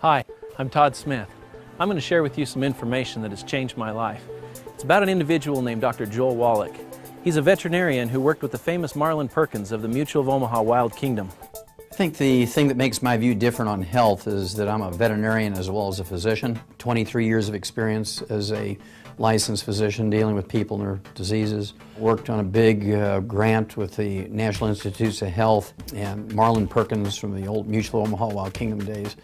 Hi, I'm Todd Smith. I'm going to share with you some information that has changed my life. It's about an individual named Dr. Joel Wallach. He's a veterinarian who worked with the famous Marlin Perkins of the Mutual of Omaha Wild Kingdom. I think the thing that makes my view different on health is that I'm a veterinarian as well as a physician. 23 years of experience as a licensed physician dealing with people and their diseases. Worked on a big grant with the National Institutes of Health and Marlin Perkins from the old Mutual of Omaha Wild Kingdom days.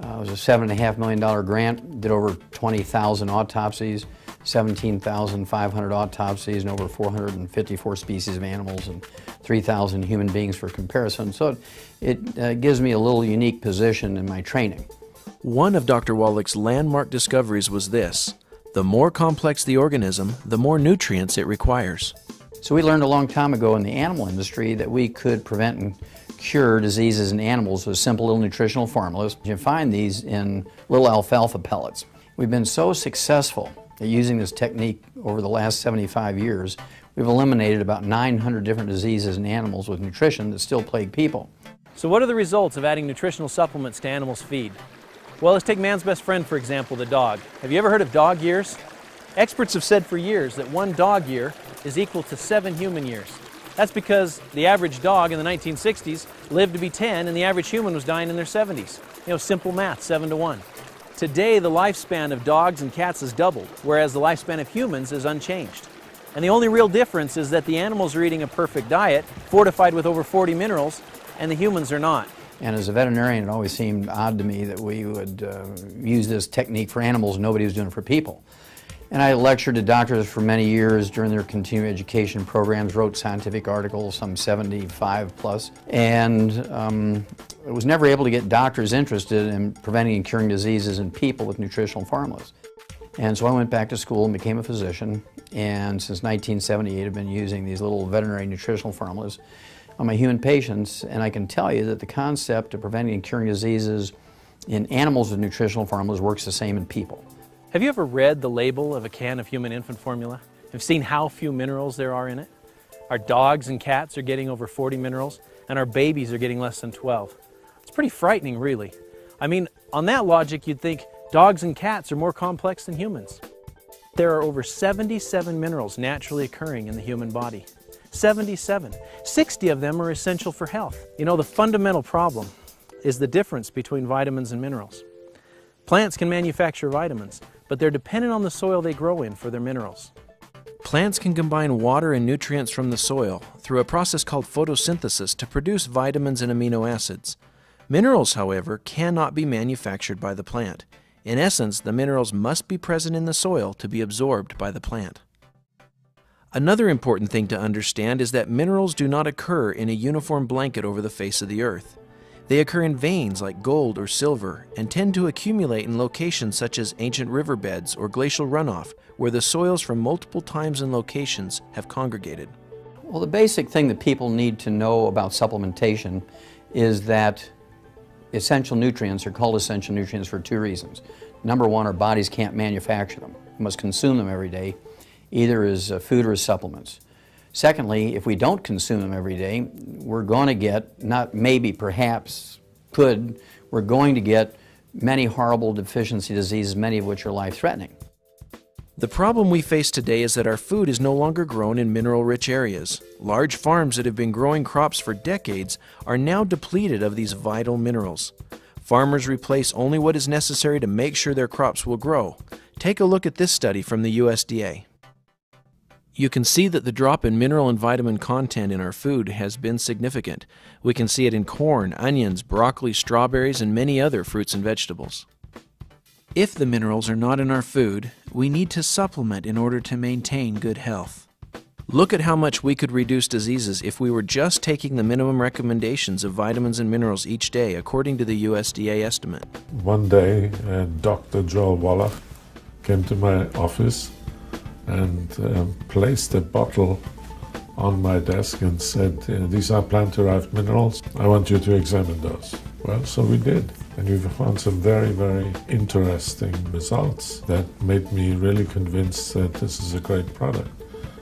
It was a $7.5 million grant, did over 20,000 autopsies, 17,500 autopsies, and over 454 species of animals and 3,000 human beings for comparison. So it gives me a little unique position in my training. One of Dr. Wallach's landmark discoveries was this: the more complex the organism, the more nutrients it requires. So we learned a long time ago in the animal industry that we could prevent and cure diseases in animals with simple little nutritional formulas. You find these in little alfalfa pellets. We've been so successful at using this technique over the last 75 years, we've eliminated about 900 different diseases in animals with nutrition that still plague people. So what are the results of adding nutritional supplements to animals' feed? Well, let's take man's best friend, for example, the dog. Have you ever heard of dog years? Experts have said for years that one dog year is equal to 7 human years. That's because the average dog in the 1960s lived to be 10 and the average human was dying in their 70s. You know, simple math, 7 to 1. Today, the lifespan of dogs and cats has doubled, whereas the lifespan of humans is unchanged. And the only real difference is that the animals are eating a perfect diet, fortified with over 40 minerals, and the humans are not. And as a veterinarian, it always seemed odd to me that we would use this technique for animals and nobody was doing it for people. And I lectured to doctors for many years during their continuing education programs, wrote scientific articles, some 75 plus, and I was never able to get doctors interested in preventing and curing diseases in people with nutritional formulas. And so I went back to school and became a physician, and since 1978 I've been using these little veterinary nutritional formulas on my human patients, and I can tell you that the concept of preventing and curing diseases in animals with nutritional formulas works the same in people. Have you ever read the label of a can of human infant formula? Have seen how few minerals there are in it? Our dogs and cats are getting over 40 minerals, and our babies are getting less than 12. It's pretty frightening, really. I mean, on that logic, you'd think dogs and cats are more complex than humans. There are over 77 minerals naturally occurring in the human body. 77. 60 of them are essential for health. You know, the fundamental problem is the difference between vitamins and minerals. Plants can manufacture vitamins, but they're dependent on the soil they grow in for their minerals. Plants can combine water and nutrients from the soil through a process called photosynthesis to produce vitamins and amino acids. Minerals, however, cannot be manufactured by the plant. In essence, the minerals must be present in the soil to be absorbed by the plant. Another important thing to understand is that minerals do not occur in a uniform blanket over the face of the earth. They occur in veins like gold or silver and tend to accumulate in locations such as ancient riverbeds or glacial runoff, where the soils from multiple times and locations have congregated. Well, the basic thing that people need to know about supplementation is that essential nutrients are called essential nutrients for 2 reasons. Number one, our bodies can't manufacture them. We must consume them every day, either as food or as supplements. Secondly, if we don't consume them every day, we're going to get, not maybe, perhaps, could, we're going to get many horrible deficiency diseases, many of which are life-threatening. The problem we face today is that our food is no longer grown in mineral-rich areas. Large farms that have been growing crops for decades are now depleted of these vital minerals. Farmers replace only what is necessary to make sure their crops will grow. Take a look at this study from the USDA. You can see that the drop in mineral and vitamin content in our food has been significant. We can see it in corn, onions, broccoli, strawberries, and many other fruits and vegetables. If the minerals are not in our food, we need to supplement in order to maintain good health. Look at how much we could reduce diseases if we were just taking the minimum recommendations of vitamins and minerals each day, according to the USDA estimate. One day, Dr. Joel Wallach came to my office and placed a bottle on my desk and said, "These are plant-derived minerals. I want you to examine those." Well, so we did. And we found some very, very interesting results that made me really convinced that this is a great product.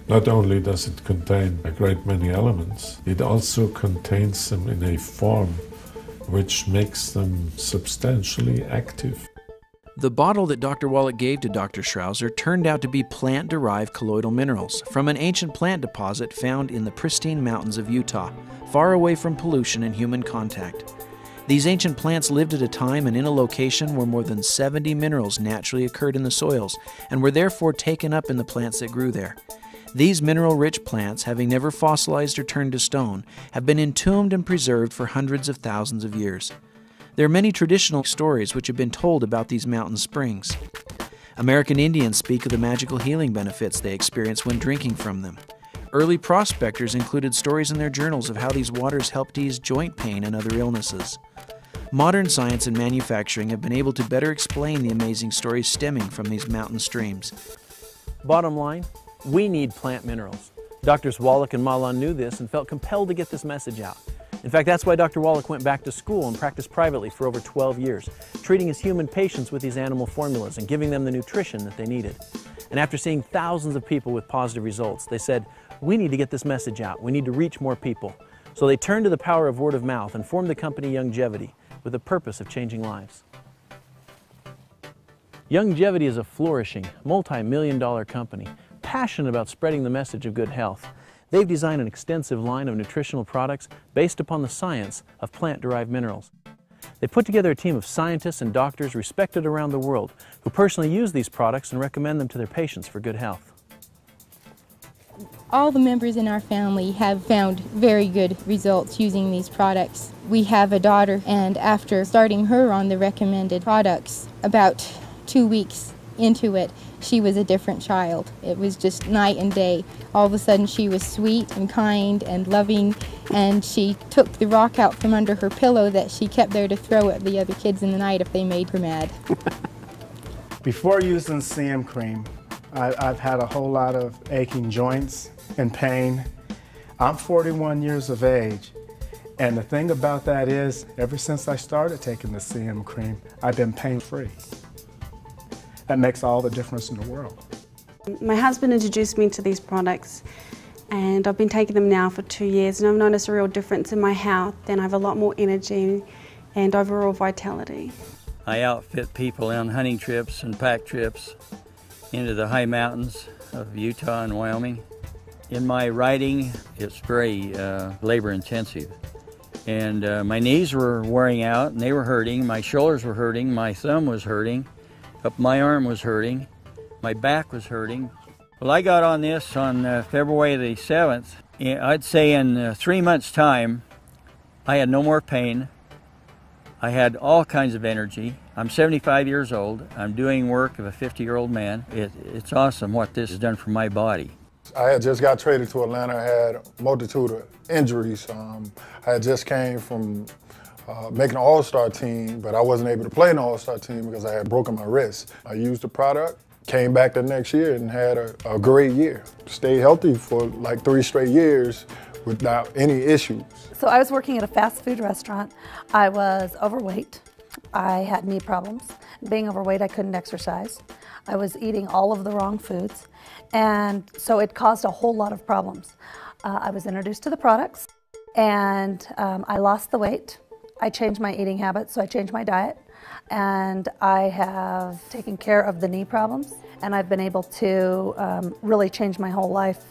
Not only does it contain a great many elements, it also contains them in a form which makes them substantially active. The bottle that Dr. Wallach gave to Dr. Schrauser turned out to be plant-derived colloidal minerals from an ancient plant deposit found in the pristine mountains of Utah, far away from pollution and human contact. These ancient plants lived at a time and in a location where more than 70 minerals naturally occurred in the soils and were therefore taken up in the plants that grew there. These mineral-rich plants, having never fossilized or turned to stone, have been entombed and preserved for hundreds of thousands of years. There are many traditional stories which have been told about these mountain springs. American Indians speak of the magical healing benefits they experience when drinking from them. Early prospectors included stories in their journals of how these waters helped ease joint pain and other illnesses. Modern science and manufacturing have been able to better explain the amazing stories stemming from these mountain streams. Bottom line, we need plant minerals. Doctors Wallach and Malan knew this and felt compelled to get this message out. In fact, that's why Dr. Wallach went back to school and practiced privately for over 12 years, treating his human patients with these animal formulas and giving them the nutrition that they needed. And after seeing thousands of people with positive results, they said, we need to get this message out. We need to reach more people. So they turned to the power of word of mouth and formed the company Youngevity with the purpose of changing lives. Youngevity is a flourishing, multi-million-dollar company, passionate about spreading the message of good health. They've designed an extensive line of nutritional products based upon the science of plant-derived minerals. They put together a team of scientists and doctors respected around the world who personally use these products and recommend them to their patients for good health. All the members in our family have found very good results using these products. We have a daughter, and after starting her on the recommended products, about 2 weeks into it, she was a different child. It was just night and day. All of a sudden she was sweet and kind and loving, and she took the rock out from under her pillow that she kept there to throw at the other kids in the night if they made her mad. Before using CM cream, I've had a whole lot of aching joints and pain. I'm 41 years of age, and the thing about that is, ever since I started taking the CM cream, I've been pain-free. That makes all the difference in the world. My husband introduced me to these products, and I've been taking them now for 2 years, and I've noticed a real difference in my health, and I have a lot more energy and overall vitality. I outfit people on hunting trips and pack trips into the high mountains of Utah and Wyoming. In my riding, it's very labor intensive. And my knees were wearing out and they were hurting, my shoulders were hurting, my thumb was hurting, up my arm was hurting, my back was hurting. Well, I got on this on February the 7th. I'd say in 3 months' time, I had no more pain. I had all kinds of energy. I'm 75 years old. I'm doing work of a 50-year-old man. It's awesome what this has done for my body. I had just got traded to Atlanta. I had a multitude of injuries. I had just came from making an all-star team, but I wasn't able to play in the all-star team because I had broken my wrist. I used the product, came back the next year and had a great year. Stayed healthy for like 3 straight years without any issues. So I was working at a fast food restaurant. I was overweight. I had knee problems. Being overweight, I couldn't exercise. I was eating all of the wrong foods. And so it caused a whole lot of problems. I was introduced to the products, and I lost the weight. I changed my eating habits, so I changed my diet. And I have taken care of the knee problems, and I've been able to really change my whole life.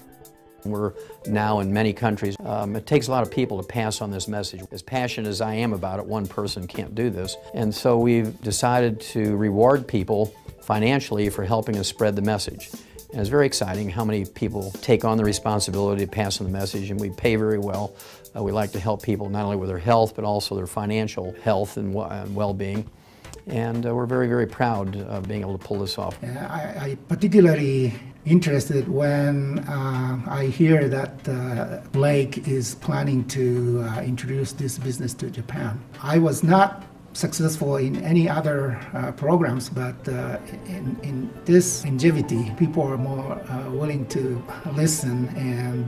We're now in many countries. It takes a lot of people to pass on this message. As passionate as I am about it, one person can't do this. And so we've decided to reward people financially for helping us spread the message. And it's very exciting how many people take on the responsibility to pass on the message, and we pay very well. We like to help people not only with their health, but also their financial health and well-being. And we're very, very proud of being able to pull this off. I particularly interested when I hear that Blake is planning to introduce this business to Japan. I was not successful in any other programs, but in this longevity, people are more willing to listen, and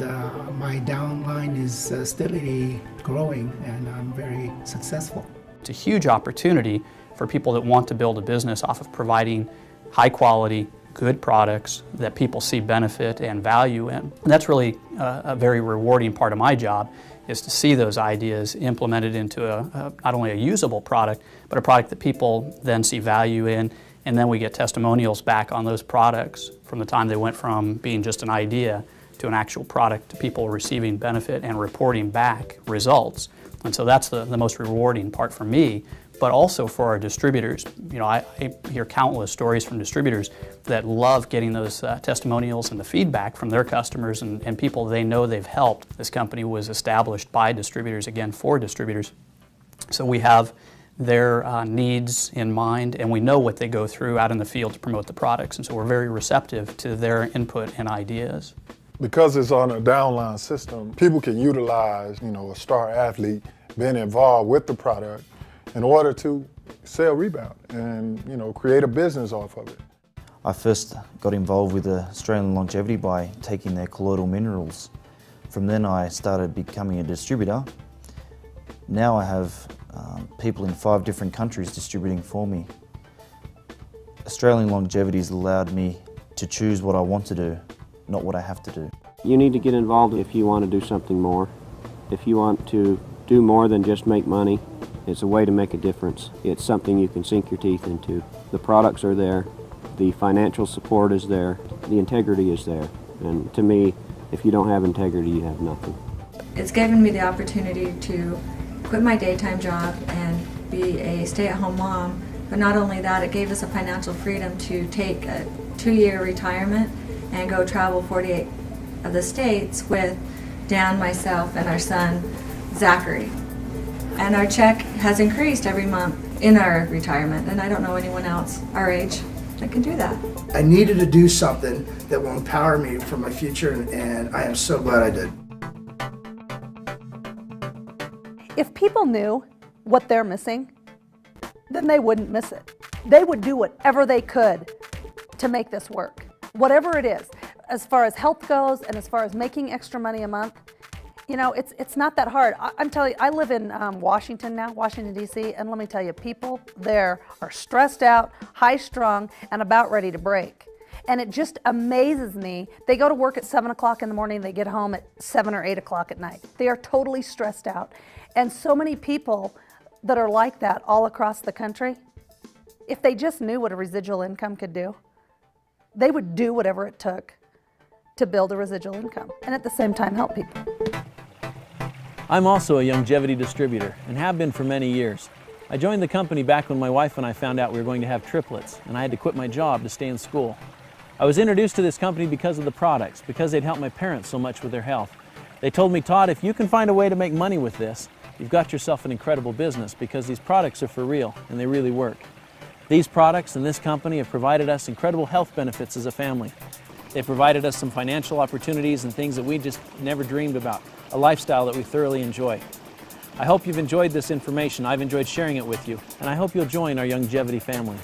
my downline is steadily growing, and I'm very successful. It's a huge opportunity for people that want to build a business off of providing high quality, good products that people see benefit and value in. And that's really a very rewarding part of my job, is to see those ideas implemented into not only a usable product, but a product that people then see value in, and then we get testimonials back on those products from the time they went from being just an idea to an actual product, to people receiving benefit and reporting back results. And so that's the most rewarding part for me, but also for our distributors. You know, I hear countless stories from distributors that love getting those testimonials and the feedback from their customers and people they know they've helped. This company was established by distributors, again, for distributors. So we have their needs in mind, and we know what they go through out in the field to promote the products, and so we're very receptive to their input and ideas. Because it's on a downline system, people can utilize, you know, a star athlete being involved with the product in order to sell Rebound and, you know, create a business off of it. I first got involved with Australian Longevity by taking their colloidal minerals. From then I started becoming a distributor. Now I have people in 5 different countries distributing for me. Australian Longevity has allowed me to choose what I want to do, not what I have to do. You need to get involved if you want to do something more. If you want to do more than just make money, it's a way to make a difference. It's something you can sink your teeth into. The products are there, the financial support is there, the integrity is there. And to me, if you don't have integrity, you have nothing. It's given me the opportunity to quit my daytime job and be a stay-at-home mom. But not only that, it gave us a financial freedom to take a 2-year retirement and go travel 48 of the states with Dan, myself, and our son, Zachary. And our check has increased every month in our retirement, and I don't know anyone else our age that can do that. I needed to do something that will empower me for my future, and I am so glad I did. If people knew what they're missing, then they wouldn't miss it. They would do whatever they could to make this work. Whatever it is, as far as health goes and as far as making extra money a month, you know, it's not that hard. I'm telling you, I live in Washington now, Washington, D.C., and let me tell you, people there are stressed out, high-strung, and about ready to break. And it just amazes me. They go to work at 7 o'clock in the morning, they get home at 7 or 8 o'clock at night. They are totally stressed out. And so many people that are like that all across the country, if they just knew what a residual income could do, they would do whatever it took to build a residual income and at the same time help people. I'm also a longevity distributor and have been for many years. I joined the company back when my wife and I found out we were going to have triplets, and I had to quit my job to stay in school. I was introduced to this company because of the products, because they'd helped my parents so much with their health. They told me, Todd, if you can find a way to make money with this, you've got yourself an incredible business, because these products are for real and they really work. These products and this company have provided us incredible health benefits as a family. They provided us some financial opportunities and things that we just never dreamed about, a lifestyle that we thoroughly enjoy. I hope you've enjoyed this information. I've enjoyed sharing it with you, and I hope you'll join our longevity family.